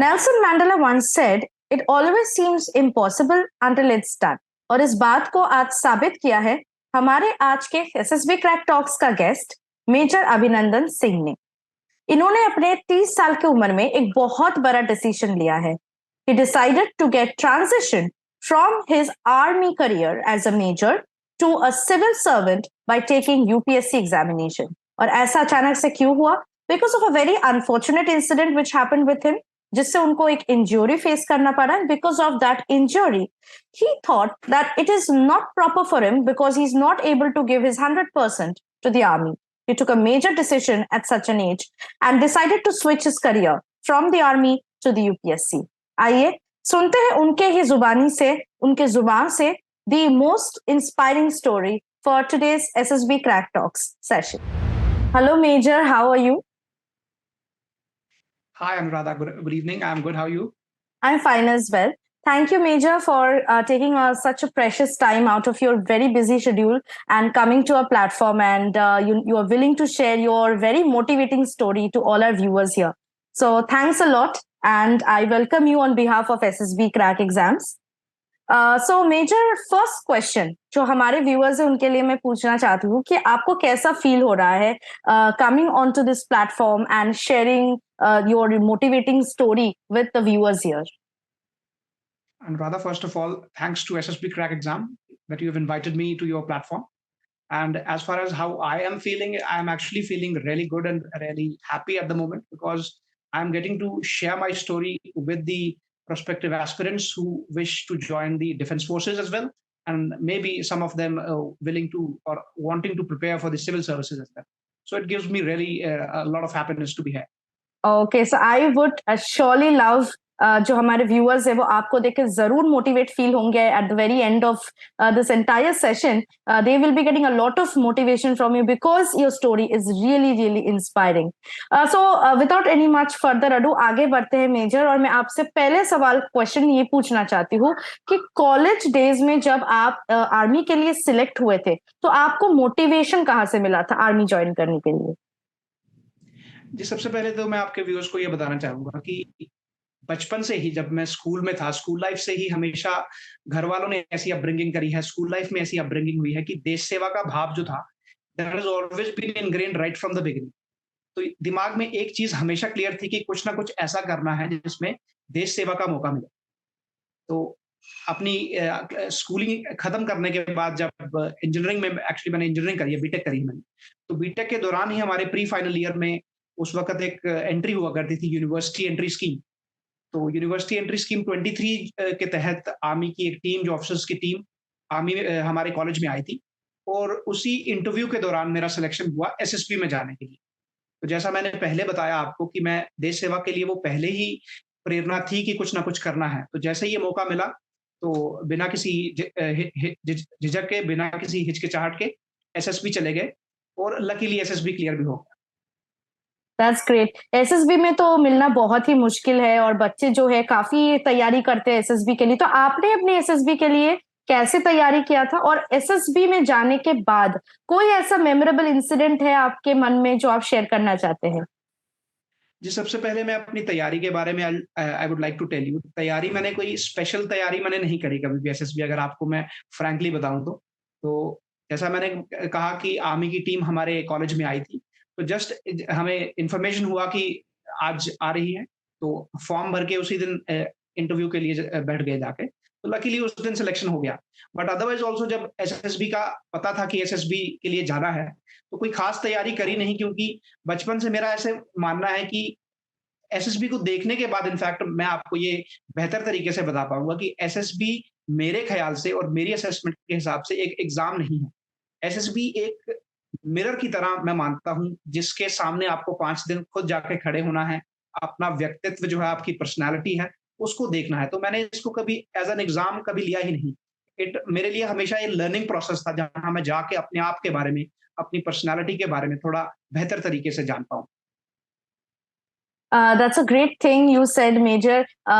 Nelson mandala once said, "It always seems impossible until it's done." और इस बात को आज साबित किया है हमारे आज के एसएसबी क्रैक टॉक्स का गेस्ट मेजर अभिनंदन सिंह ने। इन्होंने अपने 30 साल की उम्र में एक बहुत बड़ा डिसीजन लिया है। He decided to get transition from his army career as a major to a civil servant by taking UPSC examination. और ऐसा अचानक से क्यों हुआ? Because of a very unfortunate incident which happened with him, जिससे उनको एक इंजरी फेस करना पड़ा. Because of that injury, he thought that it is not proper for him because he's not able to give his 100% to the army. He took a major decision at such an age and decided to switch his career from the army to the UPSC. आइए सुनते हैं उनके ही जुबानी से, उनके जुबान से the most inspiring story for today's SSB Crack Talks session. Hello, Major. How are you? Hi, Anuradha. Good evening. I'm good. How are you? I'm fine as well. Thank you, Major, for taking such a precious time out of your very busy schedule and coming to our platform. And you are willing to share your very motivating story to all our viewers here. So thanks a lot. And I welcome you on behalf of SSB Crack Exams. So Major, first question जो हमारे viewers हैं उनके लिए मैं पूछना चाहती हूँ कि आपको कैसा फील हो रहा है coming onto this platform and sharing your motivating story with the viewers here. And rather, first of all, thanks to SSB Crack Exam that you have invited me to your platform. And as far as how I am feeling, I'm actually feeling really good and really happy at the moment because I'm getting to share my story with the prospective aspirants who wish to join the defense forces as well, and maybe some of them willing to or wanting to prepare for the civil services as well. So it gives me really a lot of happiness to be here. Okay, so I would surely love जो हमारे viewers है वो आपको देख के जरूर motivate feel होंगे at the very end of this entire session. They will be getting a lot of motivation from you because your story is really really inspiring. So without any much further ado आगे बढ़ते हैं major, और मैं आपसे पहले सवाल question ये पूछना चाहती हूँ कि कॉलेज डेज में जब आप आर्मी के लिए सिलेक्ट हुए थे तो आपको मोटिवेशन कहाँ से मिला था आर्मी ज्वाइन करने के लिए? जी, सबसे पहले तो मैं आपके व्यूअर्स को ये बताना चाहूंगा कि बचपन से ही जब मैं स्कूल में था, स्कूल लाइफ से ही हमेशा घर वालों ने ऐसी अपब्रिंगिंग करी है, स्कूल लाइफ में ऐसी अपब्रिंगिंग हुई है कि देश सेवा का भाव जो था that has always been ingrained right from the beginning. तो दिमाग में एक चीज हमेशा क्लियर थी कि कुछ ना कुछ ऐसा करना है जिसमें देश सेवा का मौका मिले. तो अपनी स्कूलिंग खत्म करने के बाद जब इंजीनियरिंग में एक्चुअली मैंने इंजीनियरिंग करी है, बीटेक करी है मैंने, तो बीटेक के दौरान ही हमारे प्री फाइनल ईयर में उस वक्त एक एंट्री हुआ करती थी यूनिवर्सिटी एंट्री स्कीम. तो यूनिवर्सिटी एंट्री स्कीम 23 के तहत आर्मी की एक टीम, जो ऑफिसर्स की टीम आर्मी हमारे कॉलेज में आई थी, और उसी इंटरव्यू के दौरान मेरा सिलेक्शन हुआ एसएसबी में जाने के लिए. तो जैसा मैंने पहले बताया आपको कि मैं देश सेवा के लिए वो पहले ही प्रेरणा थी कि कुछ ना कुछ करना है. तो जैसे ये मौका मिला तो बिना किसी झिझक के, बिना किसी हिचकिचाहट के एसएसबी चले गए, और लकीली एसएसबी क्लियर भी हो गया. That's great. एसएसबी में तो मिलना बहुत ही मुश्किल है और बच्चे जो है काफी तैयारी करते हैं एसएसबी के लिए. तो आपने अपने एसएसबी के लिए कैसे तैयारी किया था, और एसएसबी में जाने के बाद कोई ऐसा मेमोरेबल इंसिडेंट है आपके मन में जो आप शेयर करना चाहते हैं? जी, सबसे पहले मैं अपनी तैयारी के बारे में I would like to tell you. तैयारी मैंने कोई स्पेशल तैयारी मैंने नहीं करी कभी भी एसएसबी, अगर आपको मैं फ्रैंकली बताऊं तो जैसा मैंने कहा कि आर्मी की टीम हमारे कॉलेज में आई थी, तो जस्ट हमें इंफॉर्मेशन हुआ कि आज आ रही है, तो फॉर्म भर के उसी दिन इंटरव्यू के लिए बैठ गए जाके. तो लकीली उस दिन सिलेक्शन हो गया. बट अदरवाइज ऑल्सो जब एसएसबी का पता था कि एसएसबी के लिए जाना है, तो कोई खास तैयारी करी नहीं, क्योंकि बचपन से मेरा ऐसे मानना है कि एसएसबी को देखने के बाद, इनफैक्ट मैं आपको ये बेहतर तरीके से बता पाऊंगा कि एसएसबी मेरे ख्याल से और मेरी असेसमेंट के हिसाब से एक एग्जाम नहीं है. एसएसबी एक मिरर की तरह मैं मानता हूं, जिसके सामने आपको 5 दिन खुद जाके खड़े होना है, अपना व्यक्तित्व जो है, आपकी पर्सनैलिटी है, उसको देखना है. तो मैंने इसको कभी एज एन एग्जाम कभी लिया ही नहीं. मेरे लिए हमेशा ये लर्निंग प्रोसेस था, जहां मैं जाके अपने आप के बारे में, अपनी पर्सनैलिटी के बारे में थोड़ा बेहतर तरीके से जान पाऊं. That's a great thing you said, Major.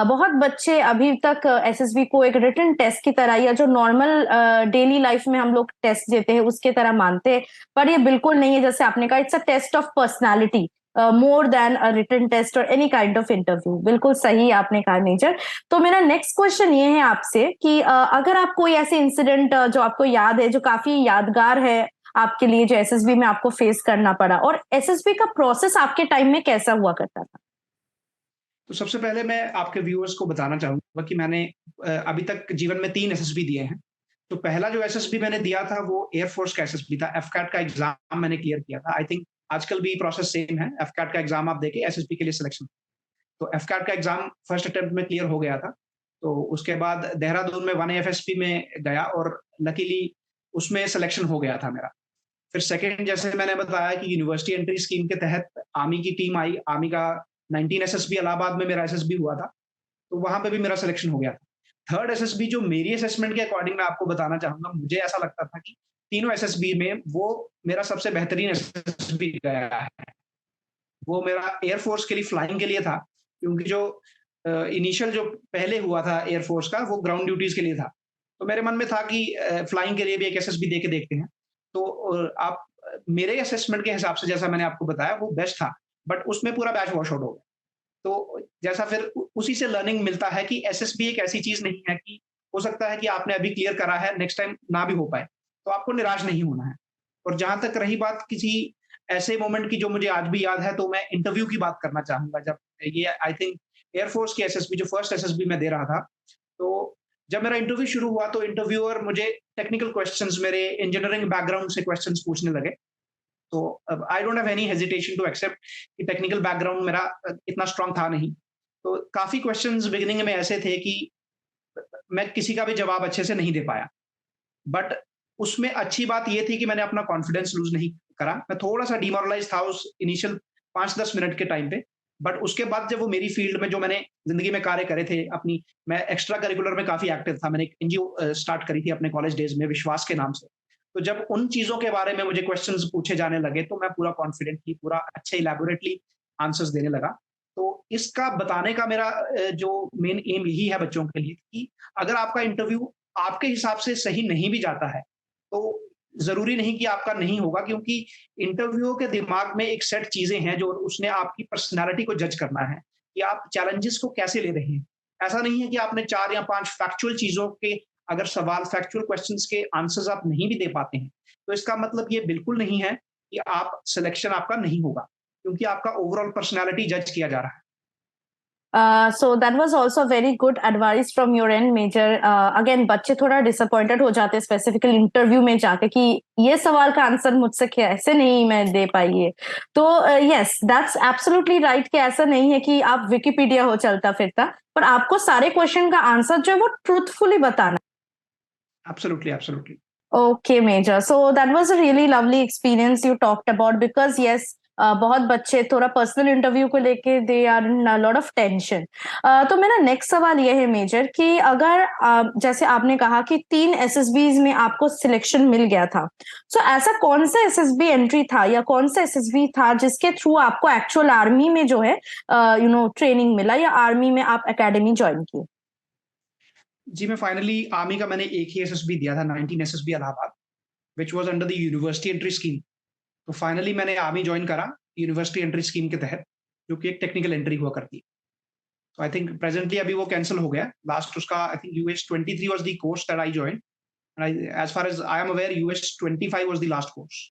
बहुत बच्चे अभी तक एसएसबी को एक रिटन टेस्ट की तरह, या जो नॉर्मल डेली लाइफ में हम लोग टेस्ट देते हैं उसके तरह मानते हैं, पर ये बिल्कुल नहीं है. जैसे आपने कहा, it's a test of personality more than a written test or any kind of interview. बिल्कुल सही आपने कहा मेजर। तो मेरा नेक्स्ट क्वेश्चन ये है आपसे कि अगर आप कोई ऐसे इंसिडेंट जो आपको याद है, जो काफी यादगार है आपके लिए, जो एसएसबी में आपको फेस करना पड़ा, और एसएसबी का प्रोसेस आपके टाइम में कैसा हुआ करता था? तो सबसे पहले मैं आपके व्यूअर्स को बताना चाहूँगा कि मैंने अभी तक जीवन में 3 एसएसबी दिए हैं। तो पहला जो एसएसबी मैंने दिया था वो एयर फोर्स का एसएसबी था। एफकैट का एग्ज़ाम मैंने क्लियर किया था। आई थिंक आजकल भी प्रोसेस सेम है। एफकैट का एग्ज़ाम आप देके एसएसबी के लिए सिलेक्शन। तो एफकैट का एग्ज़ाम फर्स्ट अटेम्प्ट में क्लियर हो गया था। तो उसके बाद देहरादून में 1 एफएसपी में गया और लकीली उसमें सिलेक्शन हो गया था मेरा। फिर सेकंड जैसे मैंने बताया कि यूनिवर्सिटी एंट्री स्कीम के तहत आर्मी की टीम आई। आर्मी का 19 एसएसबी इलाहाबाद में मेरा एसएसबी हुआ था। तो वहाँ पे भी मेरा सिलेक्शन हो गया था। थर्ड एसएसबी जो मेरी असेसमेंट के अकॉर्डिंग मैं आपको बताना चाहूँगा, मुझे ऐसा लगता था कि तीनों एसएसबी में वो मेरा सबसे बेहतरीन एसएसबी गया है। वो मेरा एयर फोर्स के लिए फ्लाइंग के लिए था, क्योंकि जो इनिशियल जो पहले हुआ था एयर फोर्स का, वो ग्राउंड ड्यूटीज़ के लिए था। तो मेरे मन में था कि फ्लाइंग के लिए भी एक एसएसबी दे के देखते हैं। तो आप मेरे असेसमेंट के हिसाब से जैसा मैंने आपको बताया वो बेस्ट था, बट उसमें पूरा बैच वॉश आउट हो गया। तो जैसा फिर उसी से लर्निंग मिलता है कि एसएसबी एक ऐसी चीज़ नहीं है कि हो सकता है कि आपने अभी क्लियर करा है, नेक्स्ट टाइम ना भी हो पाए, तो आपको निराश नहीं होना है। और जहाँ तक रही बात किसी ऐसे मोमेंट की जो मुझे आज भी याद है, तो मैं इंटरव्यू की बात करना चाहूँगा। जब ये आई थिंक एयर फोर्स की एसएसबी जो फर्स्ट एसएसबी मैं दे रहा था, तो जब मेरा इंटरव्यू शुरू हुआ तो इंटरव्यूअर मुझे टेक्निकल क्वेश्चंस, मेरे इंजीनियरिंग बैकग्राउंड से क्वेश्चंस पूछने लगे। तो I don't have any hesitation to accept कि टेक्निकल बैकग्राउंड मेरा इतना स्ट्रांग था नहीं। तो काफ़ी क्वेश्चंस बिगिनिंग में ऐसे थे कि मैं किसी का भी जवाब अच्छे से नहीं दे पाया। बट उसमें अच्छी बात ये थी कि मैंने अपना कॉन्फिडेंस लूज़ नहीं करा। मैं थोड़ा-सा डिमोरलाइज़ था उस इनिशियल 5-10 मिनट के टाइम पे। बट उसके बाद जब वो मेरी फ़ील्ड में जो मैंने ज़िंदगी में कार्य करे थे अपनी, मैं एक्स्ट्रा करिकुलर में काफ़ी एक्टिव था। मैंने एक एनजीओ स्टार्ट करी थी अपने कॉलेज डेज़ में विश्वास के नाम से। तो जब उन चीज़ों के बारे में मुझे क्वेश्चन्स पूछे जाने लगे, तो मैं पूरा कॉन्फिडेंटली, पूरा अच्छे इलैबोरेटली आंसर्स देने लगा। तो इसका बताने का मेरा जो मेन एम यही है बच्चों के लिए कि अगर आपका इंटरव्यू आपके हिसाब से सही नहीं भी जाता है, तो ज़रूरी नहीं कि आपका नहीं होगा, क्योंकि इंटरव्यूअर के दिमाग में एक सेट चीज़ें हैं जो उसने आपकी पर्सनैलिटी को जज करना है, कि आप चैलेंजेस को कैसे ले रहे हैं। ऐसा नहीं है कि आपने 4 या 5 फैक्चुअल चीज़ों के अगर सवाल, फैक्चुअल क्वेश्चन्स के आंसर्स आप नहीं भी दे पाते हैं, तो इसका मतलब ये बिल्कुल नहीं है कि आप सिलेक्शन आपका नहीं होगा, क्योंकि आपका ओवरऑल पर्सनैलिटी जज किया जा रहा है। So that was also very good advice from your end, Major. Again, बच्चे थोड़ा disappointed हो जाते हैं स्पेसिफिकल इंटरव्यू में जाके कि ये सवाल का आंसर मुझसे कैसे नहीं मैं दे पाई है। तो yes, that's absolutely right कि ऐसा नहीं है कि आप विकिपीडिया हो चलता फिरता, पर आपको सारे क्वेश्चन का आंसर जो है वो ट्रूथफुली बताना। Absolutely, absolutely. Okay, Major. So that was a really lovely experience you talked about because yes, बहुत बच्चे थोड़ा पर्सनल इंटरव्यू को लेके they are in lot of tension. तो मेरा नेक्स्ट सवाल ये है मेजर कि अगर जैसे आपने कहा कि 3 एसएसबीज में आपको सिलेक्शन मिल गया था, सो ऐसा कौन सा एसएसबी एंट्री था या कौन सा एसएसबी था जिसके थ्रू आपको एक्चुअल आर्मी में जो है ट्रेनिंग मिला या आर्मी में आप एकेडमी ज्वाइन की? जी, मैं फाइनली आर्मी का मैंने एक ही एसएसबी दिया था, 19 SSB Allahabad, which was under the university entry scheme. तो फाइनली मैंने आर्मी जॉइन करा यूनिवर्सिटी एंट्री स्कीम के तहत, जो कि एक टेक्निकल एंट्री हुआ करती है। तो आई थिंक प्रेजेंटली अभी वो कैंसल हो गया। लास्ट उसका I think US 23 was the course that I joined, and I as far as I am aware US 25 was the last course.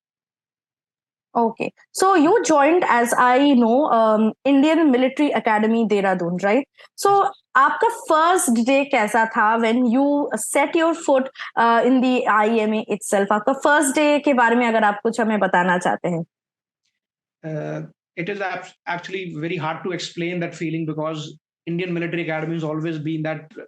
Okay. So you joined, as I know, Indian Military Academy, Dehradun, right? So आपका first day कैसा था when you set your foot in the IMA itself? आपका first day के बारे में अगर आप कुछ हमें बताना चाहते हैं? It is actually very hard to explain that feeling, because Indian Military Academy has always been that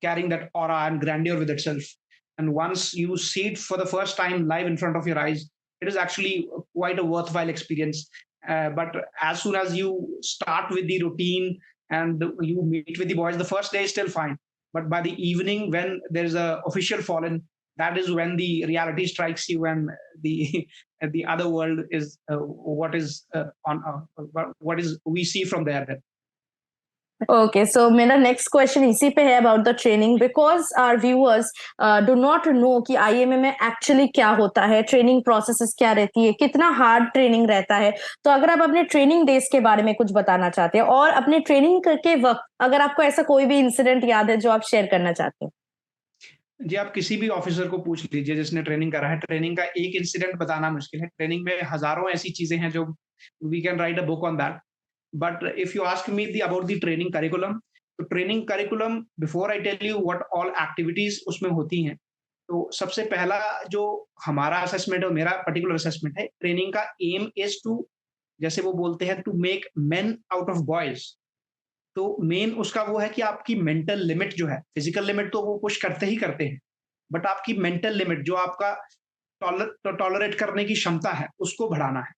carrying that aura and grandeur with itself. And once you see it for the first time live in front of your eyes, it is actually quite a worthwhile experience. But as soon as you start with the routine and you meet with the boys, the first day is still fine. But by the evening, when there is a official fallen, that is when the reality strikes you, and the the other world is what is on what is we see from there. Then. Okay, so मेरा next question इसी पे है about the training, because our viewers do not know कि IMA में actually क्या होता है, training processes क्या रहती है, कितना हार्ड ट्रेनिंग रहता है। तो अगर आप अपने ट्रेनिंग डेज के बारे में कुछ बताना चाहते हैं, और अपने ट्रेनिंग के वक्त अगर आपको ऐसा कोई भी इंसिडेंट याद है जो आप शेयर करना चाहते हैं। जी, आप किसी भी ऑफिसर को पूछ लीजिए जिसने ट्रेनिंग करा है, ट्रेनिंग का एक इंसिडेंट बताना मुश्किल है। ट्रेनिंग में हज़ारों ऐसी चीज़ें हैं जो we can write a book on that. But if you ask me the about the training curriculum, तो training curriculum before I tell you what all activities उसमें होती हैं, तो सबसे पहला जो हमारा असेसमेंट है, मेरा पर्टिकुलर असेसमेंट है, ट्रेनिंग का एम इज़ टू, जैसे वो बोलते हैं, to make men out of boys. तो मेन उसका वो है कि आपकी मेंटल लिमिट जो है, फिजिकल लिमिट तो वो पुश करते ही करते हैं, बट आपकी मेंटल लिमिट जो आपका टॉलरेट करने की क्षमता है, उसको बढ़ाना है।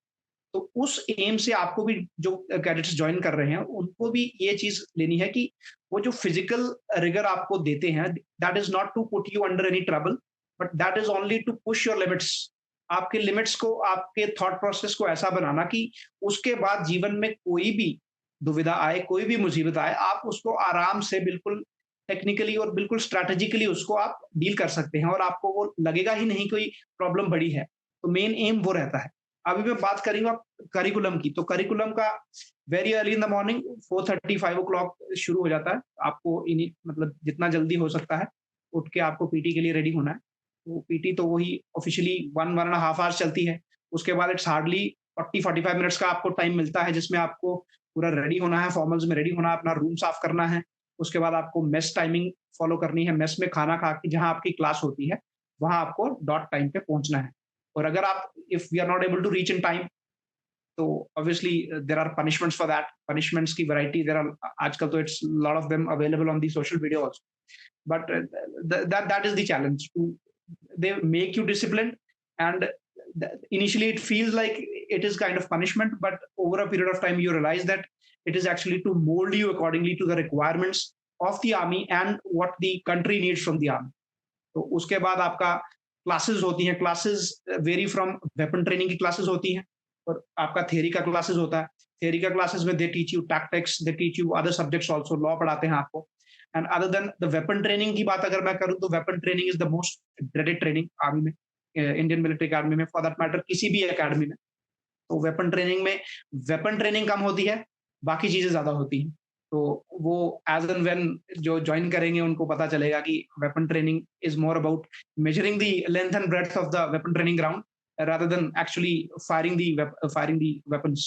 तो उस एम से आपको भी, जो कैडेट्स ज्वाइन कर रहे हैं, उनको भी ये चीज लेनी है कि वो जो फिजिकल रिगर आपको देते हैं, that is not to put you under any trouble, but that is only to push your limits. आपके लिमिट्स को, आपके थॉट प्रोसेस को ऐसा बनाना कि उसके बाद जीवन में कोई भी दुविधा आए, कोई भी मुसीबत आए, आप उसको आराम से बिल्कुल टेक्निकली और बिल्कुल स्ट्रैटेजिकली उसको आप डील कर सकते हैं, और आपको वो लगेगा ही नहीं कोई प्रॉब्लम बड़ी है। तो मेन एम वो रहता है। अभी मैं बात करूंगा करिकुलम की, तो करिकुलम का very early in the morning 4:30 5 o'clock शुरू हो जाता है। आपको मतलब जितना जल्दी हो सकता है उठ के आपको पीटी के लिए रेडी होना है। तो पीटी तो वही ऑफिशियली 1-1.5 आवर्स चलती है। उसके बाद इट्स हार्डली 40-45 मिनट्स का आपको टाइम मिलता है, जिसमें आपको पूरा रेडी होना है, फॉर्मल्स में रेडी होना है, अपना रूम साफ करना है। उसके बाद आपको मेस टाइमिंग फॉलो करनी है। मेस में खाना खा के जहाँ आपकी क्लास होती है, वहाँ आपको डॉट टाइम पे पहुंचना है। और अगर आप, if we are not able to reach in time, तो obviously there are punishments for that. Punishments की वैरायटी देयर आर, आजकल तो it's lot of them available on the social media also. But that is the challenge, to they make you disciplined, and initially it feels like it is kind of punishment, but over a period of time you realize that it is actually to mold you accordingly to the requirements of the army and what the country needs from the army. तो उसके बाद आपका classes होती हैं। Classes very from, weapon training की classes होती हैं, और आपका थियरी का क्लासेस होता है। थियरी का क्लासेस में they teach you tactics, they teach you other subjects also, law पढ़ाते हैं आपको। And other than the weapon training की बात अगर मैं करूं, तो weapon training is the most dreaded training army में, इंडियन मिलिट्री अकेडमी में, फॉर दैट मैटर किसी भी अकेडमी में। तो वेपन ट्रेनिंग में वेपन ट्रेनिंग कम होती है, बाकी चीजें ज्यादा होती हैं। तो वो एज एंड व्हेन जो ज्वाइन करेंगे उनको पता चलेगा कि weapon training is more about measuring the length and breadth of the weapon training ground, rather than actually firing the weapons.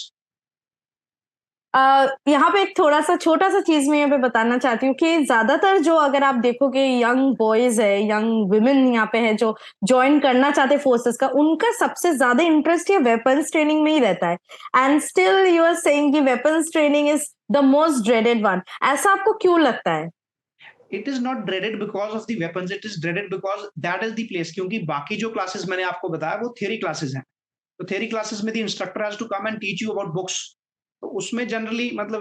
यहाँ पे एक थोड़ा सा छोटा सा चीज मैं यहाँ पे बताना चाहती हूँ कि ज्यादातर जो, अगर आप देखोगे, यंग बॉयज है, यंग वुमेन यहाँ पे है जो ज्वाइन करना चाहते फोर्सेस का, उनका सबसे ज्यादा इंटरेस्ट ये वेपन्स ट्रेनिंग में ही रहता है। And still you are saying कि weapons training is the most dreaded one. ऐसा आपको क्यों लगता है? It is not dreaded because of the weapons, it is dreaded because that is the place, क्योंकि बाकी जो क्लासेस मैंने आपको बताया वो थियरी क्लासेस हैं। तो थियरी क्लासेस में the instructor has to come and teach you about books. तो उसमें जनरली, मतलब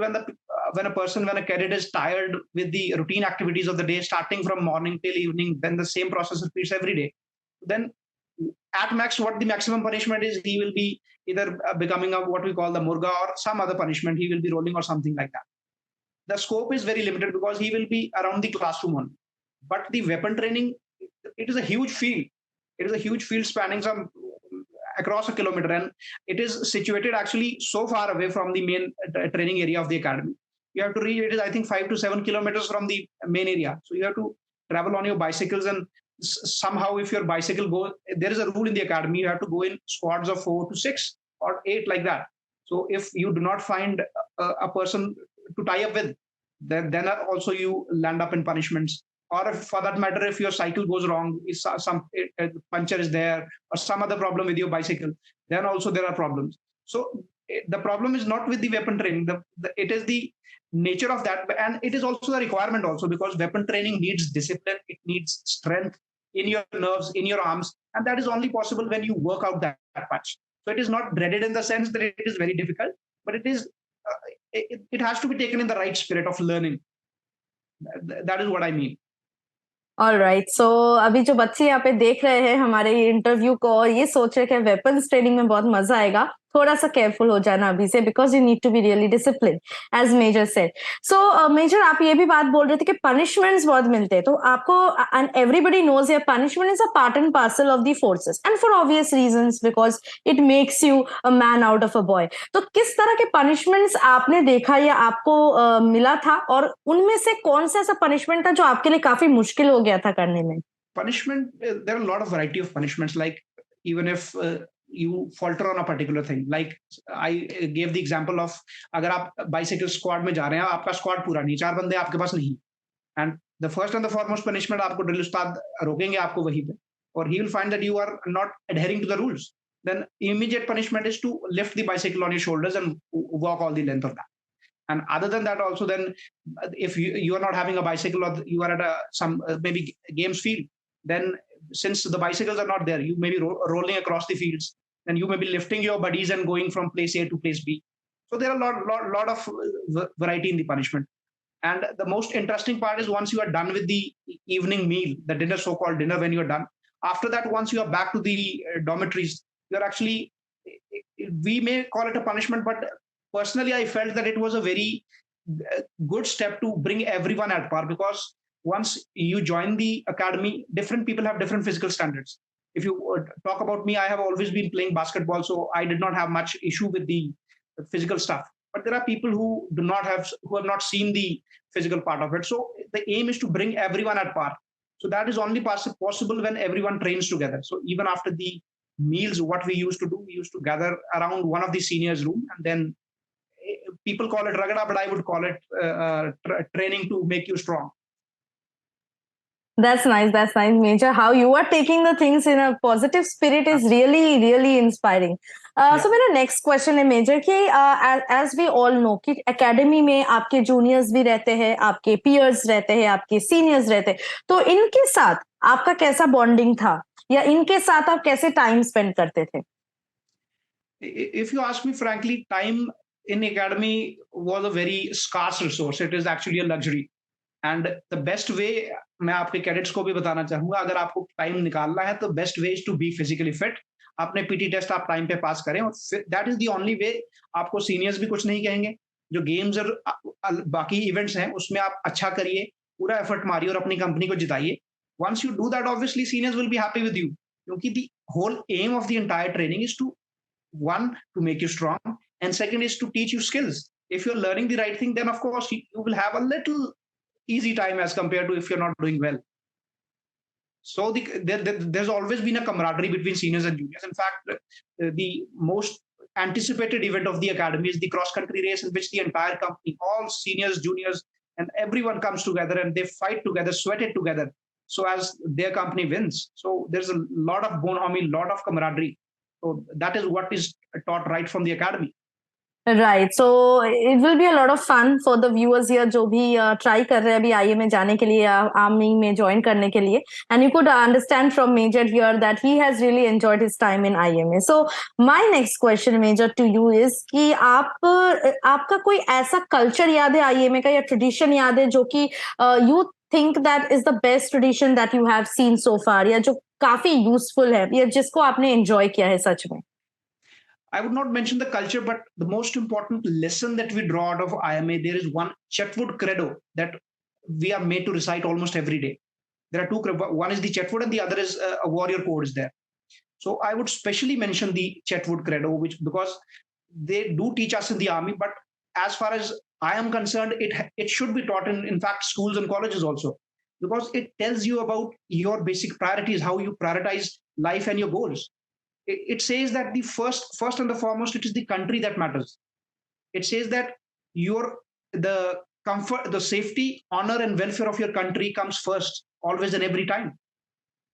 when a cadet is tired with the routine activities of the day, starting from morning till evening, then the same process repeats every day, then at max what the maximum punishment is, he will be either becoming a what we call the murga, or some other punishment, he will be rolling or something like that. The scope is very limited because he will be around the classroom only. But the weapon training, it is a huge field. It is a huge field spanning some across a kilometer, and it is situated actually so far away from the main training area of the academy. You have to reach, it is I think 5 to 7 kilometers from the main area. So you have to travel on your bicycles, and somehow if your bicycle goes, there is a rule in the academy, you have to go in squads of 4 to 6 or 8 like that. So if you do not find a person to tie up with, then also you land up in punishments. Or if, for that matter, if your cycle goes wrong, is some puncture is there, or some other problem with your bicycle, then also there are problems. So the problem is not with the weapon training. It is the nature of that, and it is also the requirement also, because weapon training needs discipline, it needs strength in your nerves, in your arms, and that is only possible when you work out that much. So it is not dreaded in the sense that it is very difficult, but it is it has to be taken in the right spirit of learning. That is what I mean. Alright, so अभी जो बच्चे यहाँ पे देख रहे हैं हमारे interview को और ये सोच रहे हैं कि वेपन्स ट्रेनिंग में बहुत मजा आएगा, थोड़ा सा केयरफुल हो जाना अभी से, because you need to be really discipline, as major said. So major, आप ये भी बात बोल रहे थे कि पनिशमेंट्स बहुत मिलते हैं, तो आपको, and everybody knows that punishment is a part and parcel of the forces, and for obvious reasons, because it makes you a man out of a boy. तो किस तरह के पनिशमेंट्स आपने देखा या आपको मिला था, और उनमें से कौन सा ऐसा पनिशमेंट था जो आपके लिए काफी मुश्किल हो गया था करने में? Punishment, there are a lot of variety of punishments. Like even if you falter on a particular thing, like I gave the example of अगर आप bicycle squad में जा रहे हैं, आपका squad पूरा नहीं, 4 बंदे आपके पास नहीं, and the first and the foremost punishment, आपको drill उस्ताद रोकेंगे आपको वहीं पे, or he will find that you are not adhering to the rules. Then immediate punishment is to lift the bicycle on your shoulders and walk all the length of that. And other than that also, then if you are not having a bicycle, or you are at some maybe games field, then since the bicycles are not there, you may be rolling across the fields, then you may be lifting your buddies and going from place A to place B. So there are lot of variety in the punishment. And the most interesting part is once you are done with the evening meal, the dinner, so-called dinner, when you are done, after that, once you are back to the dormitories, you are actually, we may call it a punishment, but personally I felt that it was a very good step to bring everyone at par, because once you join the academy, different people have different physical standards. If you talk about me, I have always been playing basketball, so I did not have much issue with the physical stuff. But there are people who have not seen the physical part of it. So the aim is to bring everyone at par. So that is only possible when everyone trains together. So even after the meals, what we used to do, we used to gather around one of the seniors' room, and then people call it ragada, but I would call it training to make you strong. That's nice. That's nice, Major. How you are taking the things in a positive spirit is really, really inspiring. So मेरा next question है, Major, कि as we all know कि academy में आपके juniors भी रहते हैं, आपके peers रहते हैं, आपके seniors रहते हैं, तो इनके साथ आपका कैसा bonding था, या इनके साथ आप कैसे time spend करते थे? If you ask me frankly, time in academy was a very scarce resource. It is actually a luxury. And the best way, मैं आपके कैडेट्स को भी बताना चाहूंगा, अगर आपको टाइम निकालना है तो best way is to be physically fit. अपने पीटी टेस्ट आप टाइम पे पास करें, और that is the only way. आपको सीनियर्स भी कुछ नहीं कहेंगे. जो गेम्स और बाकी इवेंट्स हैं उसमें आप अच्छा करिए, पूरा एफर्ट मारिए और अपनी कंपनी को जिताइए. Once you do that, obviously seniors will be happy with you, क्योंकि the whole aim of the entire training is to, one, to make you strong, and second is to teach you skills. If you're learning the right thing, then of course you will have a little easy time as compared to if you're not doing well. So there's always been a camaraderie between seniors and juniors. In fact, the most anticipated event of the academy is the cross country race, in which the entire company, all seniors, juniors, and everyone comes together and they fight together, sweat it together, so as their company wins. So there's a lot of bonhomie, lot of camaraderie. So that is what is taught right from the academy. Right. So it will be a lot of fun for the viewers here जो भी try कर रहे हैं अभी आईए में जाने के लिए, आर्मी में join करने के लिए, and you could understand from Major here that he has really enjoyed his time in IMA. So my next question, Major, to you is कि आपका कोई ऐसा culture याद है IMA का, या tradition याद है जो कि you think that is the best tradition that you have seen so far, या जो काफी useful है, या जिसको आपने enjoy किया है सच में? I would not mention the culture, but the most important lesson that we draw out of IMA, there is one Chetwood credo that we are made to recite almost every day. There are two, one is the Chetwood and the other is a warrior code is there. So I would specially mention the Chetwood credo, which, because they do teach us in the army, but as far as I am concerned, it should be taught in fact, schools and colleges also, because it tells you about your basic priorities, how you prioritize life and your goals. It says that the first and the foremost, it is the country that matters. It says that the comfort, the safety, honor, and welfare of your country comes first, always and every time.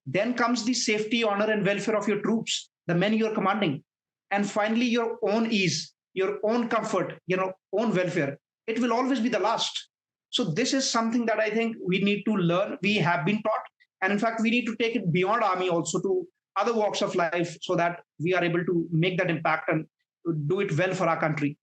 Then comes the safety, honor, and welfare of your troops, the men you're commanding, and finally your own ease, your own comfort, your own welfare. It will always be the last. So this is something that I think we need to learn. We have been taught, and in fact, we need to take it beyond army also to other walks of life, so that we are able to make that impact and do it well for our country.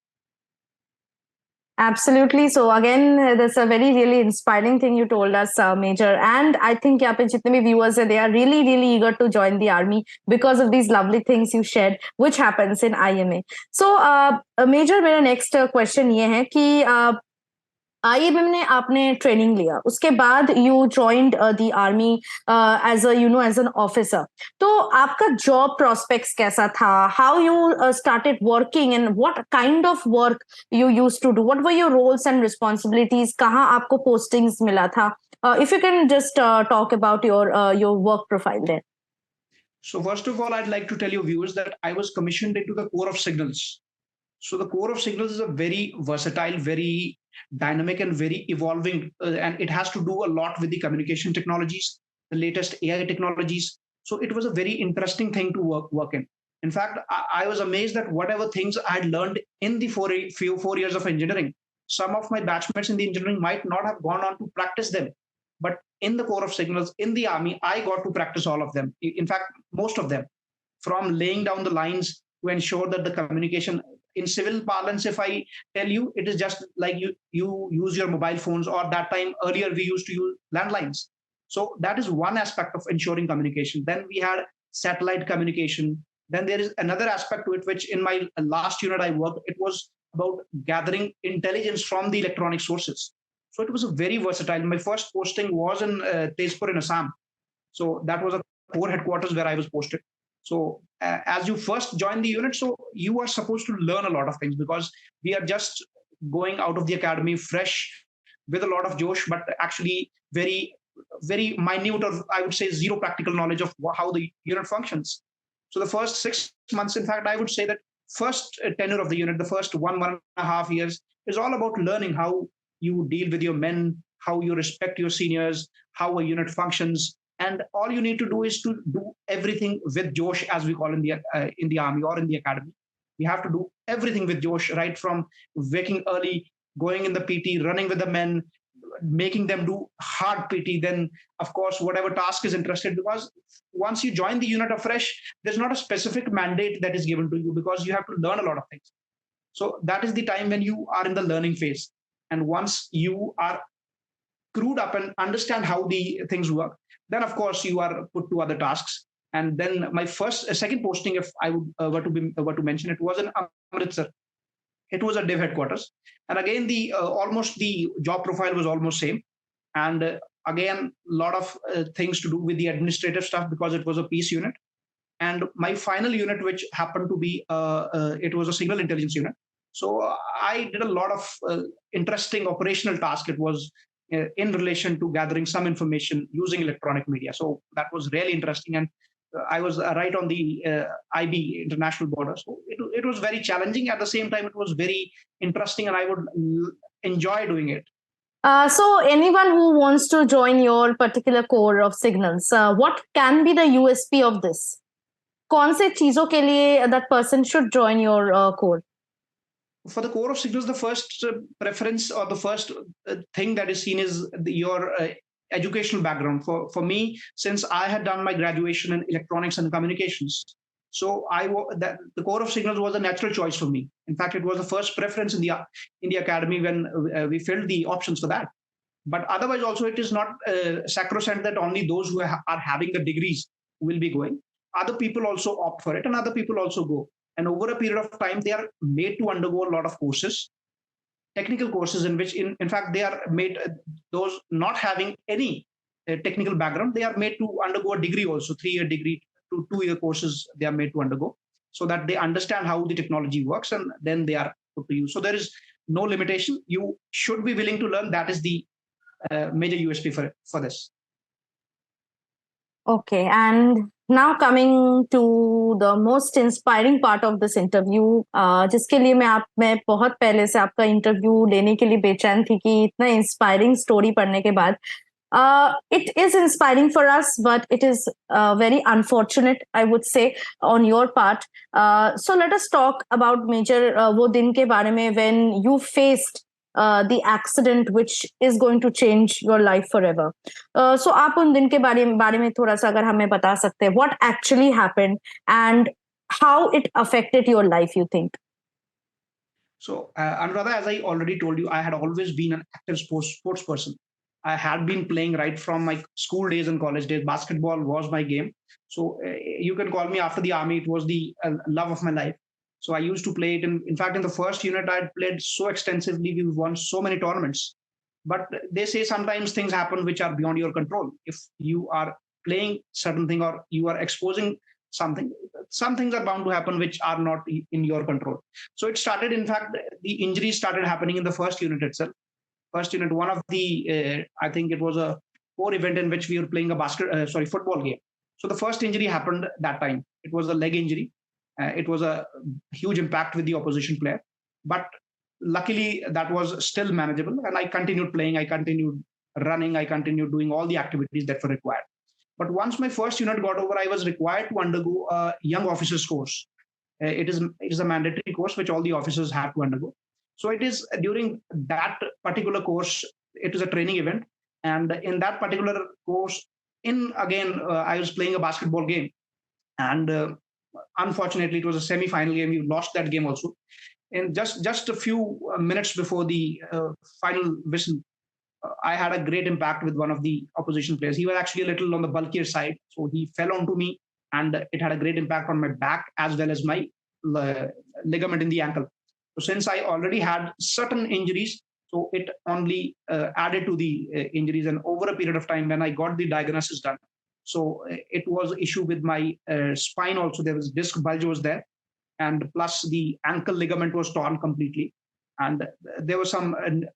Absolutely. So again, that's a very really inspiring thing you told us, Major. And I think यहाँ पे जितने भी viewers हैं, they are really really eager to join the army because of these lovely things you shared, which happens in IMA. So, Major, मेरा next question ये है कि IMM ने आपने ट्रेनिंग लिया, उसके बाद you joined the army as as an officer. तो आपका जॉब प्रोस्पेक्ट्स कैसा था? How you started working and what kind of work you use to do? What were your roles and responsibilities? कहाँ आपको पोस्टिंग्स मिला था? If you can just talk about your work profile there. So first of all, I'd like to tell your viewers that I was commissioned into the Corps of Signals. So the Corps of Signals is a very versatile, very dynamic and very evolving, and it has to do a lot with the communication technologies, the latest AI technologies. So it was a very interesting thing to work in. In fact, I was amazed that whatever things I had learned in the 4 years of engineering, some of my batchmates in the engineering might not have gone on to practice them. But in the Corps of Signals, in the army, I got to practice all of them. In fact, most of them, from laying down the lines to ensure that the communication in civil parlance, if I tell you, it is just like you use your mobile phones, or that time earlier we used to use landlines. So that is one aspect of ensuring communication. Then we had satellite communication. Then there is another aspect to it, which in my last unit I worked, it was about gathering intelligence from the electronic sources. So it was a very versatile. My first posting was in Tezpur in Assam. So that was a core headquarters where I was posted. So as you first join the unit, so you are supposed to learn a lot of things, because we are just going out of the academy fresh with a lot of josh, but actually very, very minute, or I would say zero practical knowledge of how the unit functions. So the first 6 months, in fact, I would say that first tenure of the unit, the first 1.5 years, is all about learning how you deal with your men, how you respect your seniors, how a unit functions. And all you need to do is to do everything with josh, as we call in the army or in the academy. You have to do everything with josh, right from waking early, going in the PT, running with the men, making them do hard PT. Then, of course, whatever task is interested, because once you join the unit afresh, there's not a specific mandate that is given to you, because you have to learn a lot of things. So that is the time when you are in the learning phase. And once you are screwed up and understand how the things work, then of course you are put to other tasks. And then my second posting, if I would were to mention, it was in Amritsar. It was a div headquarters, and again the almost the job profile was almost same. And again, a lot of things to do with the administrative stuff, because it was a peace unit. And my final unit, which happened to be it was a signal intelligence unit. So I did a lot of interesting operational tasks. It was in relation to gathering some information using electronic media. So that was really interesting. And I was right on the IB international border. So it was very challenging. At the same time, it was very interesting, and I would enjoy doing it. So anyone who wants to join your particular Corps of Signals, what can be the USP of this? कौन से चीजों के लिए that person should join your Corps? For the Corps of Signals, the first preference, or the first thing that is seen is your educational background. For me, since I had done my graduation in electronics and communications, so the Corps of Signals was a natural choice for me. In fact, it was the first preference in the academy when we filled the options for that. But otherwise, also, it is not sacrosanct that only those who are having the degrees will be going. Other people also opt for it, and other people also go. And over a period of time, they are made to undergo a lot of courses, technical courses, in which, in fact, they are made, those not having any technical background, they are made to undergo a degree also, 3-year degree to 2-year courses they are made to undergo, so that they understand how the technology works, and then they are put to use. So there is no limitation. You should be willing to learn. That is the major USP for this. Okay, and now coming to the most inspiring part of this interview, जिसके लिए मैं बहुत पहले से आपका interview लेने के लिए बेचैन थी कि इतना इंस्पायरिंग स्टोरी पढ़ने के बाद. It is inspiring for us, but it is very unfortunate, I would say, on your part. So let us talk about Major वो दिन के बारे में when you faced the accident which is going to change your life forever. So आप उन दिन के बारे में थोड़ा सा अगर हमें बता सकते हैं, what actually happened and how it affected your life, you think? So, Anuradha, as I already told you, I had always been an active sports person. I had been playing right from my school days and college days. Basketball was my game. So, you can call me after the army. It was the love of my life. So, I used to play it. In fact, in the first unit, I had played so extensively. We won so many tournaments. But they say sometimes things happen which are beyond your control. If you are playing certain thing or you are exposing something, some things are bound to happen which are not in your control. So it started, in fact, the injuries started happening in the first unit itself. First unit, one of the, I think it was a core event in which we were playing a football game. So the first injury happened that time. It was a leg injury. It was a huge impact with the opposition player. But luckily, that was still manageable. And I continued playing. I continued running. I continued doing all the activities that were required. But once my first unit got over, I was required to undergo a young officers course. It is a mandatory course which all the officers have to undergo. So it is during that particular course, it is a training event, and in that particular course, I was playing a basketball game, and unfortunately, it was a semi-final game. We lost that game also, and just a few minutes before the final whistle, I had a great impact with one of the opposition players. He was actually a little on the bulkier side, so he fell onto me, and it had a great impact on my back as well as my ligament in the ankle. So since I already had certain injuries, so it only added to the injuries. And over a period of time, when I got the diagnosis done, so it was issue with my spine also. There was disc bulge was there, and plus the ankle ligament was torn completely, and there was some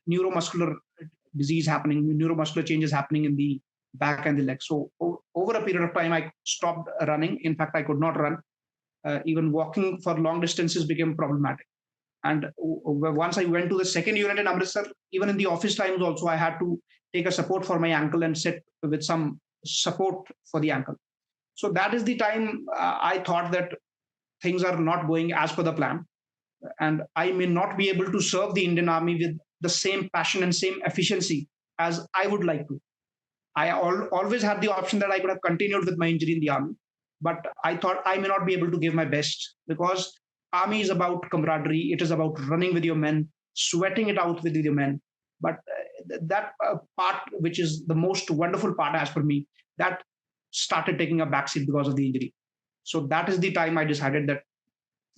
neuromuscular disease happening, neuromuscular changes happening in the back and the leg. So over a period of time, I stopped running. In fact, I could not run. Even walking for long distances became problematic. And once I went to the second unit in Amritsar, even in the office times also, I had to take a support for my ankle and sit with some support for the ankle. So that is the time I thought that things are not going as per the plan. And I may not be able to serve the Indian Army with the same passion and same efficiency as I would like to. I always had the option that I could have continued with my injury in the army, but I thought I may not be able to give my best, because army is about camaraderie. It is about running with your men, sweating it out with your men. But that part, which is the most wonderful part as per me, that started taking a backseat because of the injury. So that is the time I decided that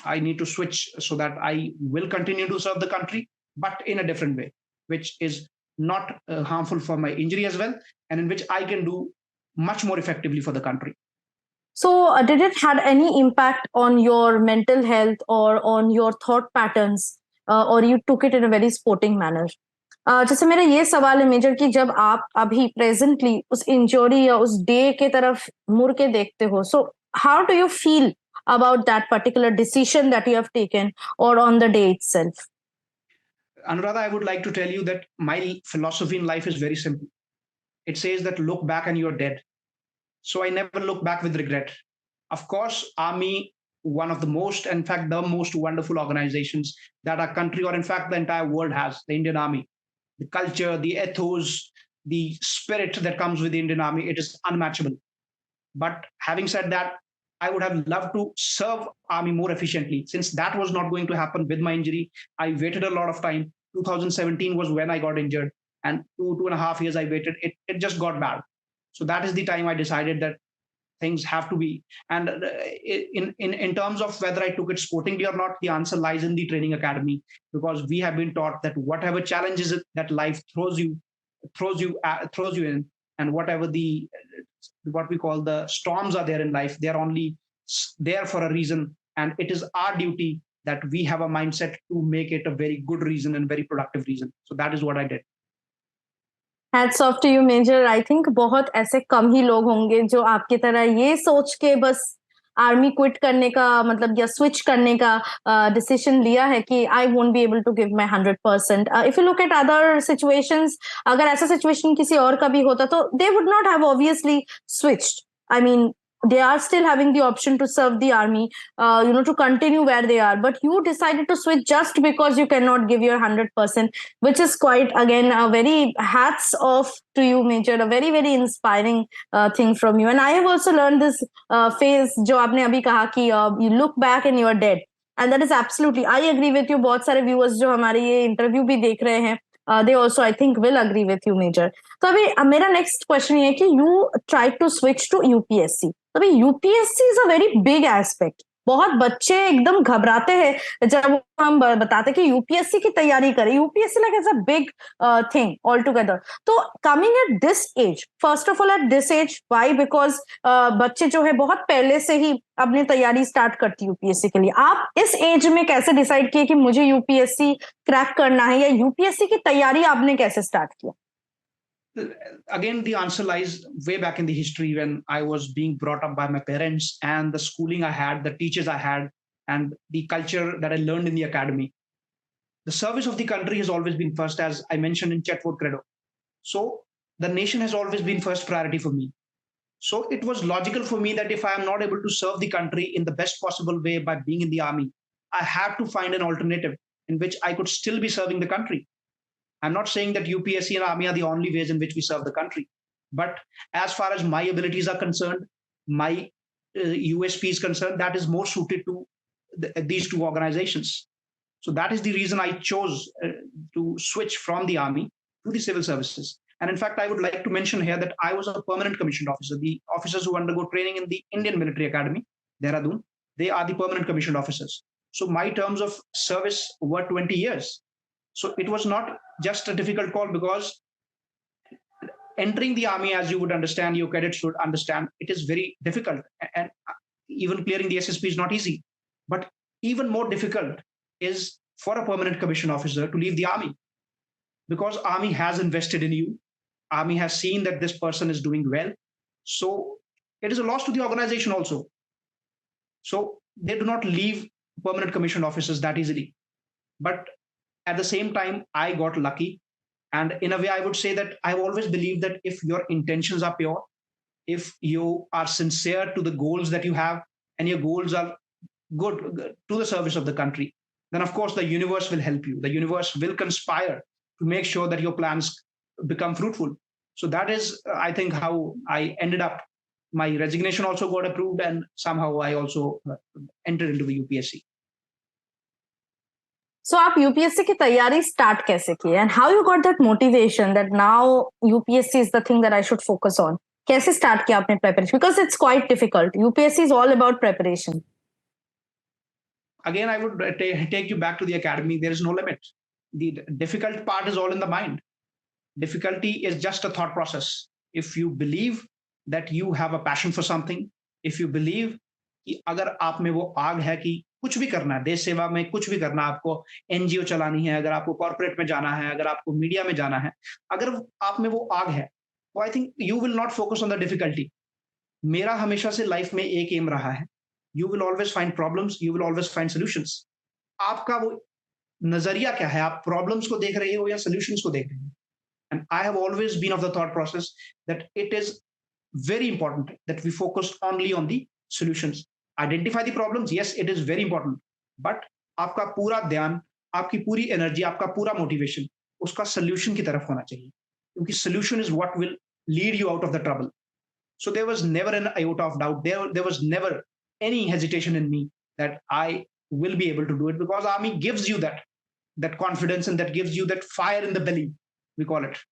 I need to switch so that I will continue to serve the country, but in a different way, which is not harmful for my injury as well, and in which I can do much more effectively for the country. So, did it had any impact on your mental health or on your thought patterns, or you took it in a very sporting manner? जैसे मेरा ये सवाल है major कि जब आप अभी presently उस इंजरी या उस डे के तरफ मुड़ के देखते हो, so how do you feel about that particular decision that you have taken or on the day itself? Anuradha, I would like to tell you that my philosophy in life is very simple. It says that look back and you're dead. So I never look back with regret. Of course, Army, one of the most, in fact, the most wonderful organizations that our country, or in fact, the entire world has, the Indian Army. The culture, the ethos, the spirit that comes with the Indian Army, it is unmatchable. But having said that, I would have loved to serve Army more efficiently. Since that was not going to happen with my injury, I waited a lot of time. 2017 was when I got injured, and 2.5 years I waited. It just got bad. So that is the time I decided that things have to be. And in terms of whether I took it sportingly or not, the answer lies in the training academy, because we have been taught that whatever challenges that life throws you in, and whatever what we call the storms are there in life, they are only there for a reason, and it is our duty that we have a mindset to make it a very good reason and very productive reason. So that is what I did. Hats off to you, Major. I think बहुत ऐसे कम ही लोग होंगे जो आपकी तरह ये सोच के बस आर्मी क्विट करने का मतलब या स्विच करने का डिसीजन लिया है कि I won't be able to give my 100%. If you look at other situations, अगर ऐसा सिचुएशन किसी और का भी होता तो they would not have obviously switched. I mean they are still having the option to serve the army, to continue where they are, but you decided to switch just because you cannot give your 100%, which is quite, again, a very hats off to you, Major. A very very inspiring thing from you. And I have also learned this phase जो आपने अभी कहा कि you look back and you are dead. And that is absolutely, I agree with you. बहुत सारे viewers जो हमारे ये इंटरव्यू भी देख रहे हैं, they also I think will agree with you major. तो अभी मेरा नेक्स्ट क्वेश्चन ये है कि you try to switch to UPSC. तो अभी UPSC is a very big aspect. बहुत बच्चे एकदम घबराते हैं जब हम बताते कि यूपीएससी की तैयारी करें. UPSC like is a big thing all together. तो coming at this age, first of all at this age, why? Because बच्चे जो है बहुत पहले से ही अपनी तैयारी स्टार्ट करती है यूपीएससी के लिए. आप इस एज में कैसे डिसाइड किए कि मुझे यूपीएससी क्रैक करना है, या यूपीएससी की तैयारी आपने कैसे स्टार्ट किया? Again, the answer lies way back in the history when I was being brought up by my parents and the schooling I had, the teachers I had, and the culture that I learned in the academy. The service of the country has always been first, as I mentioned in Chetwood Credo. So the nation has always been first priority for me. So it was logical for me that if I am not able to serve the country in the best possible way by being in the army, I have to find an alternative in which I could still be serving the country. I'm not saying that UPSC and army are the only ways in which we serve the country, but as far as my abilities are concerned, my USP is concerned, that is more suited to these two organizations. So that is the reason I chose to switch from the army to the civil services. And in fact, I would like to mention here that I was a permanent commissioned officer. The officers who undergo training in the Indian Military Academy, Dehradun, they are the permanent commissioned officers. So my terms of service were 20 years. So it was not just a difficult call, because entering the army, as you would understand, your cadets should understand, it is very difficult. And even clearing the SSP is not easy. But even more difficult is for a permanent commission officer to leave the army, because army has invested in you. Army has seen that this person is doing well. So it is a loss to the organization also. So they do not leave permanent commissioned officers that easily. But at the same time, I got lucky. And in a way, I would say that I've always believed that if your intentions are pure, if you are sincere to the goals that you have, and your goals are good to the service of the country, then of course the universe will help you. The universe will conspire to make sure that your plans become fruitful. So that is, I think, how I ended up. My resignation also got approved, and somehow I also entered into the UPSC. सो आप UPSC की तैयारी start कैसे की, and how you got that motivation that now UPSC is the thing that I should focus on? कैसे start किया आपने preparation? Because it's quite difficult. UPSC is all about preparation. Again, I would take you back to the academy. There is no limit. The difficult part is all in the mind. Difficulty is just a thought process. If you believe that you have a passion for something, if you believe कि अगर आप में वो आग है कि कुछ भी करना है, देश सेवा में कुछ भी करना है, आपको एनजीओ चलानी है, अगर आपको कॉर्पोरेट में जाना है, अगर आपको मीडिया में जाना है, अगर आप में वो आग है, तो I think you will not focus on the difficulty. मेरा हमेशा से लाइफ में एक एम रहा है, you will always find problems, you will always find solutions. आपका वो नजरिया क्या है, आप प्रॉब्लम्स को देख रहे हो या सॉल्यूशंस को देख रहे हो? And I have always been of the thought process that it is very important that we focus only on the solutions. Identify the problems, yes, it is very important, but आपका पूरा ध्यान, आपकी पूरी energy, आपका पूरा motivation उसका solution की तरफ होना चाहिए, क्योंकि solution is what will lead you out of the trouble. So there was never an iota of doubt. There was never any hesitation in me that I will be able to do it, because army gives you that confidence, and that gives you that fire in the belly, we call it,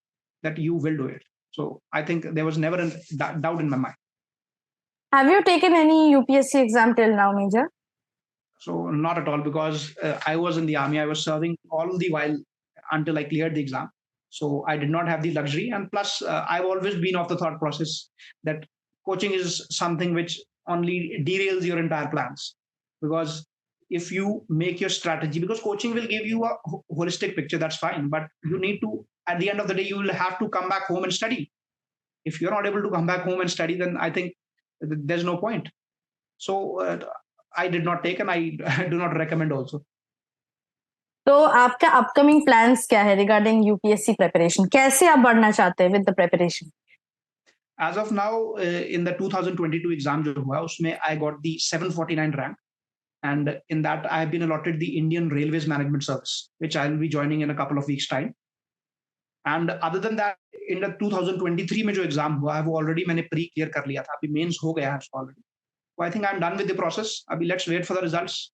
that you will do it. So I think there was never a doubt in my mind. Have you taken any UPSC exam till now, Major? So not at all, because I was in the army. I was serving all the while until I cleared the exam. So I did not have the luxury. And plus, I've always been of the thought process that coaching is something which only derails your entire plans. Because if you make your strategy, because coaching will give you a holistic picture, that's fine. But you need to, at the end of the day, you will have to come back home and study. If you're not able to come back home and study, then I think there's no point. So I did not take, and I do not recommend also. तो आपका upcoming plans क्या है regarding UPSC preparation? कैसे आप बढ़ना चाहते हैं with the preparation? As of now, in the 2022 exam जो हुआ, उसमें I got the 749 rank, and in that I have been allotted the Indian Railways Management Service, which I will be joining in a couple of weeks time. And other than that, in the 2023 में जो exam हुआ है, वो already मैंने pre clear कर लिया था, अभी मेंस हो गया है already. So I think I'm done with the process. अभी let's wait for the results.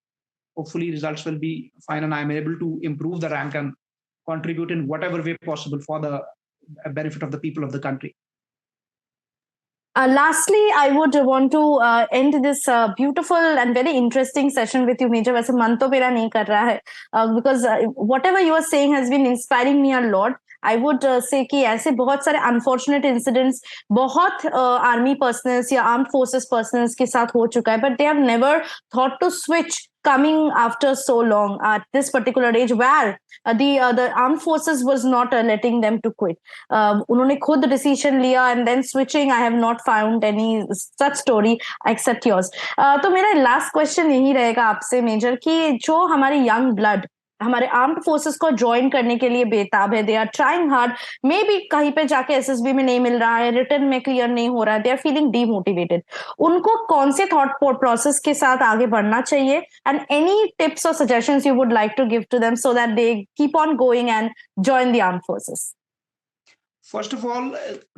hopefully results will be fine and I'm able to improve the rank and contribute in whatever way possible for the benefit of the people of the country. Lastly, I would want to end this beautiful and very interesting session with you, Major. वैसे मन तो मेरा नहीं कर रहा है because whatever you are saying has been inspiring me a lot. I would say कि ऐसे बहुत सारे unfortunate incidents बहुत army personnels या armed forces personnels के साथ हो चुका है, but they have never thought to switch coming after so long at this particular age where the armed forces was not letting them to quit. उन्होंने खुद decision लिया and then switching. I have not found any such story except yours. तो मेरा last question यही रहेगा आपसे major कि जो हमारे young blood हमारे आर्म्ड फोर्सेस को ज्वाइन करने के लिए बेताब है, they are trying hard, maybe कहीं पे जाके एसएसबी में नहीं मिल रहा है, रिटर्न में क्लियर नहीं हो रहा है, दे आर फीलिंग डीमोटिवेटेड, उनको कौन से थॉट प्रोसेस के साथ आगे बढ़ना चाहिए एंड एनी टिप्स और suggestions you would like to give to them so that they keep on going and join the armed forces? First of all,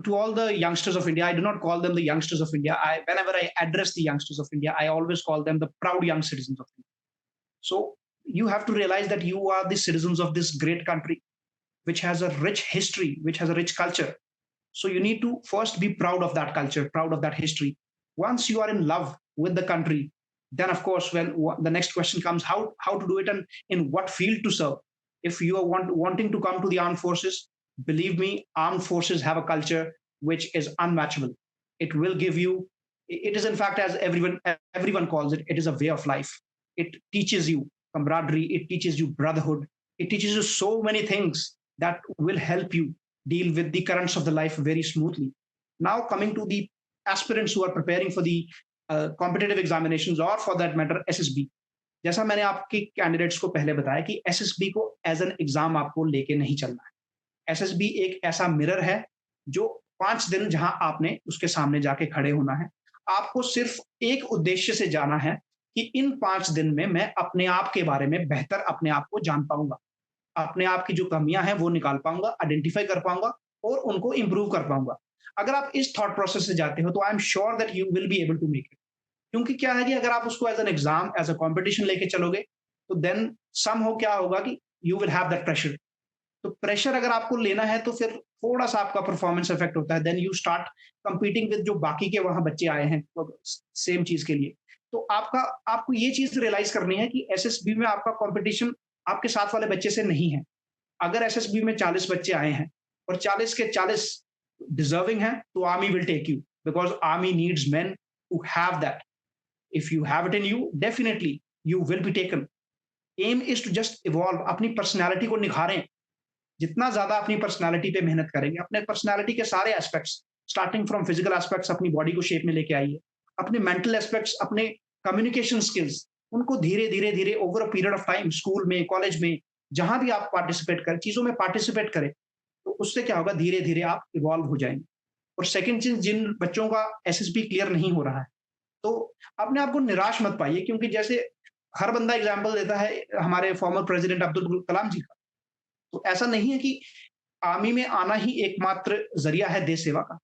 to all the youngsters of India, I do not call them the youngsters of India. Whenever I address the youngsters of India, I always call them the proud young citizens of India. So you have to realize that you are the citizens of this great country, which has a rich history, which has a rich culture. So you need to first be proud of that culture, proud of that history. Once you are in love with the country, then of course, when the next question comes, how to do it and in what field to serve. If you are wanting to come to the armed forces, believe me, armed forces have a culture which is unmatchable. It will give you, it is in fact, as everyone calls it, it is a way of life. It teaches you camaraderie, it teaches you brotherhood, it teaches you so many things that will help you deal with the currents of the life very smoothly. Now coming to the aspirants who are preparing for the competitive examinations or for that matter SSB, जैसा मैंने आपके candidates को पहले बताया कि SSB को as an exam आपको लेके नहीं चलना है. SSB एक ऐसा मिरर है जो 5 दिन जहां आपने उसके सामने जाके खड़े होना है. आपको सिर्फ एक उद्देश्य से जाना है कि इन 5 दिन में मैं अपने आप के बारे में बेहतर अपने आप को जान पाऊंगा, अपने आप की जो कमियां हैं वो निकाल पाऊंगा, आइडेंटिफाई कर पाऊंगा और उनको इंप्रूव कर पाऊंगा. अगर आप इस थॉट प्रोसेस से जाते हो तो I am sure that you will be able to make it. क्योंकि क्या है कि अगर आप उसको as an exam, as a competition लेके चलोगे तो देन सम हो क्या होगा कि you will have that pressure. तो प्रेशर अगर आपको लेना है तो फिर थोड़ा सा आपका परफॉर्मेंस इफेक्ट होता है. Then you start competing with जो बाकी के वहां बच्चे आए हैं सेम चीज के लिए. तो आपको ये चीज रियलाइज करनी है कि एसएसबी में आपका कंपटीशन आपके साथ वाले बच्चे से नहीं है. अगर एसएसबी में 40 बच्चे आए हैं और 40 के 40 डिजर्विंग हैं तो army will take you, because army needs men who have that. If you have it in you, definitely you will be taken. Aim is to just evolve, अपनी पर्सनैलिटी को निखारें. जितना ज्यादा अपनी पर्सनैलिटी पे मेहनत करेंगे, अपने पर्सनैलिटी के सारे aspects, starting from physical aspects, अपनी बॉडी को शेप में लेके आइए, अपने मेंटल एस्पेक्ट्स, अपने कम्युनिकेशन स्किल्स, उनको धीरे धीरे धीरे over a period of time, school में, कॉलेज में, जहां भी आप पार्टिसिपेट करें, चीजों में पार्टिसिपेट करें, तो उससे क्या होगा, धीरे धीरे आप इवॉल्व हो जाएंगे. और सेकंड चीज, जिन बच्चों का एसएसबी क्लियर नहीं हो रहा है तो अपने आप को निराश मत पाइए, क्योंकि जैसे हर बंदा एग्जाम्पल देता है हमारे फॉर्मर प्रेसिडेंट अब्दुल कलाम जी का, तो ऐसा नहीं है कि आर्मी में आना ही एकमात्र जरिया है देश सेवा का.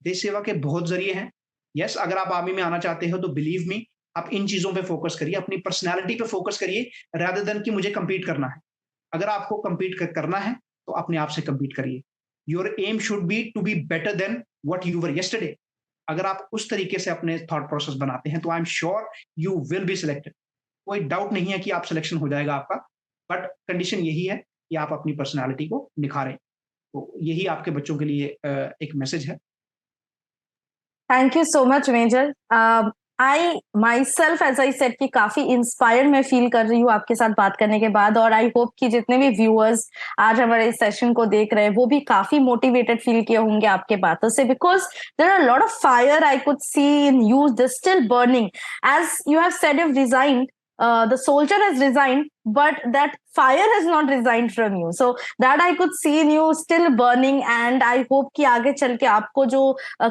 देश सेवा के बहुत जरिए हैं. यस, अगर आप आर्मी में आना चाहते हो तो बिलीव मी, आप इन चीजों पे फोकस करिए, अपनी पर्सनैलिटी पे फोकस करिए, रादर देन कि मुझे कंपीट करना है. अगर आपको कंपीट करना है तो अपने आप से कंपीट करिए. Your aim should be to be better than what you were yesterday. अगर आप उस तरीके से अपने थॉट प्रोसेस बनाते हैं तो I am sure you will be selected. कोई डाउट नहीं है कि आप सिलेक्शन हो जाएगा आपका, बट कंडीशन यही है कि आप अपनी पर्सनैलिटी को निखारें. तो यही आपके बच्चों के लिए एक मैसेज है. Thank you so much major. I myself as I said कि काफी इंस्पायर्ड मैं फील कर रही हूँ आपके साथ बात करने के बाद, और आई होप कि जितने भी व्यूअर्स आज हमारे इस सेशन को देख रहे हैं वो भी काफी मोटिवेटेड फील किए होंगे आपके बातों से, because there are lot of fire I could see in you, this still burning. As you have said, you've resigned, the soldier has resigned, but that fire has not resigned from you. So that I could see in you still burning, and I hope कि आगे चल के आपको जो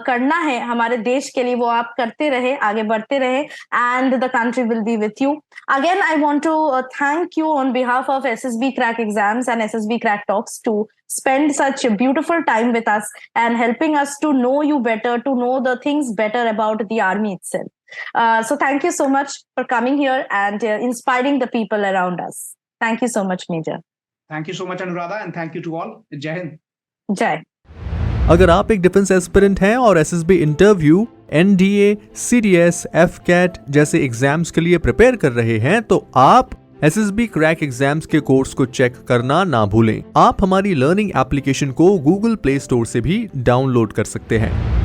करना है हमारे देश के लिए वो आप करते रहे, आगे बढ़ते रहे, and the country will be with you. Again, I want to thank you on behalf of SSB Crack Exams and SSB Crack Talks to spend such a beautiful time with us and helping us to know you better, to know the things better about the army itself. So thank you so much for coming here and inspiring the people around us. Thank you so much, Major. Thank you so much, Anuradha, and thank you to all. Jai Hind. Jai. अगर आप एक defence aspirant हैं और SSB interview, NDA, CDS, AFCAT जैसे exams के लिए prepare कर रहे हैं तो आप एसएसबी क्रैक एग्जाम्स के कोर्स को चेक करना ना भूलें। आप हमारी लर्निंग एप्लीकेशन को गूगल प्ले स्टोर से भी डाउनलोड कर सकते हैं।